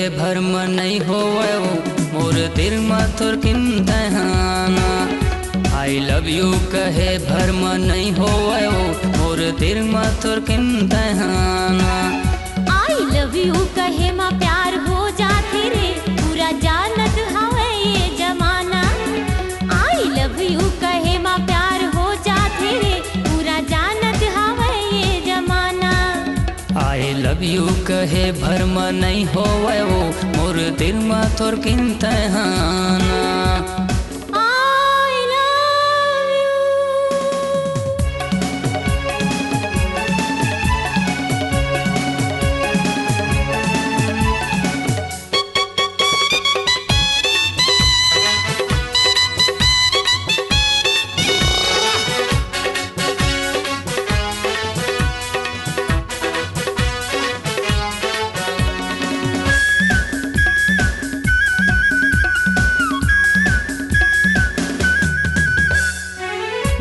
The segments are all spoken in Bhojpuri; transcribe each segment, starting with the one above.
भरम नहीं होवे मोर दिल में थोर किंतहाना। आई लव यू कहे भरम नहीं होवे मोर दिल में थोर किंतहाना। आई लव यू कहे माँ प्यार हो जाते रे पूरा जानत हवे ये जमाना। आई लव यू कहे माँ प्यार हो जाते रे पूरा जानत हवे ये जमाना। आई लव यू कहे भरम नहीं होवे मोर दिल में थोर किंतहाना।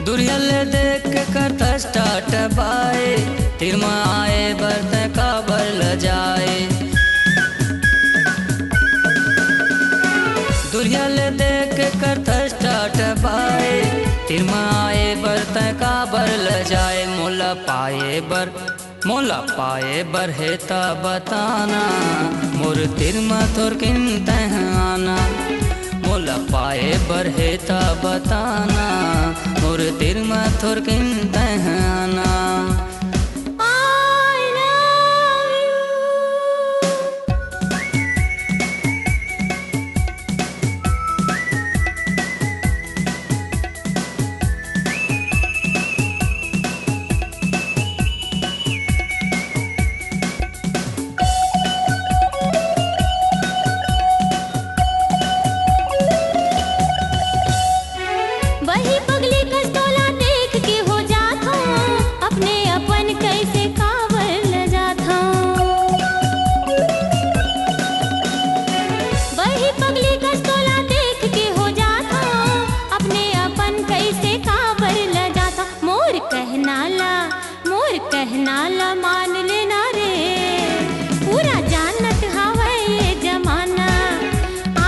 दुरियल देख कर स्टार्ट बाए तिर में आए बरत काबर ल जाए। दुरियल देख कर स्टार्ट बाए तिर में आए बरत काबर ल जाए। मोला पाए बर है ता बताना मोर तिर में थोर किंतहाना। मोला पाए बर है ता बताना मोर दिल में थोर किंतहाना। वही पगली कस्तोला देख के हो जाता अपने अपन कैसे कावर ल जाता। वही पगली कस्तोला देख के हो जाता अपने अपन कैसे कावर ल जाता। मोर कहना ला मान लेना रे पूरा जानत हवे ये जमाना।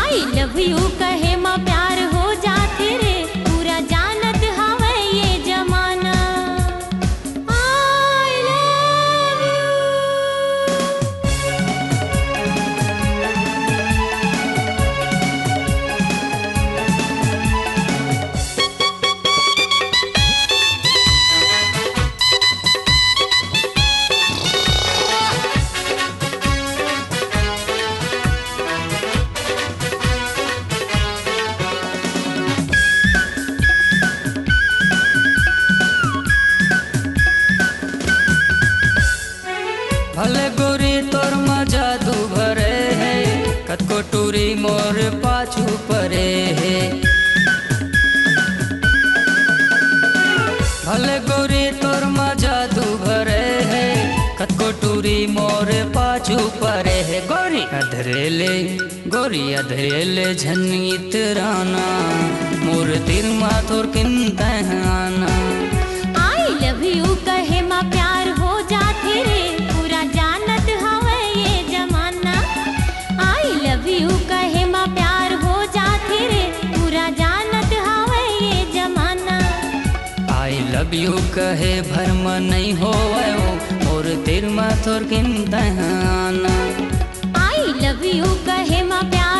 आई लव यू कहे माँ प्यार हो जाते रे पूरा जानत हवे ये जमाना। I love you. भले गोरी तोर में जादू भरे है कतको टूरी मोर पाछू परे है। भले गोरी तोर में जादू भरे है कतको टूरी मोर पाछू परे है। गोरी अधरेले झनित राना मोर दिल में थोर किंतहाना। आई लव यू कहे माँ प्यार हो जाते रे पूरा जानत हवे ये जमाना। आई लव यू कहे माँ प्यार हो जाते रे पूरा जानत हवे ये जमाना। आई लव यू कहे भरम नहीं होवे मोर दिल में थोर किंतहाना। आई लव यू कहे माँ प्यार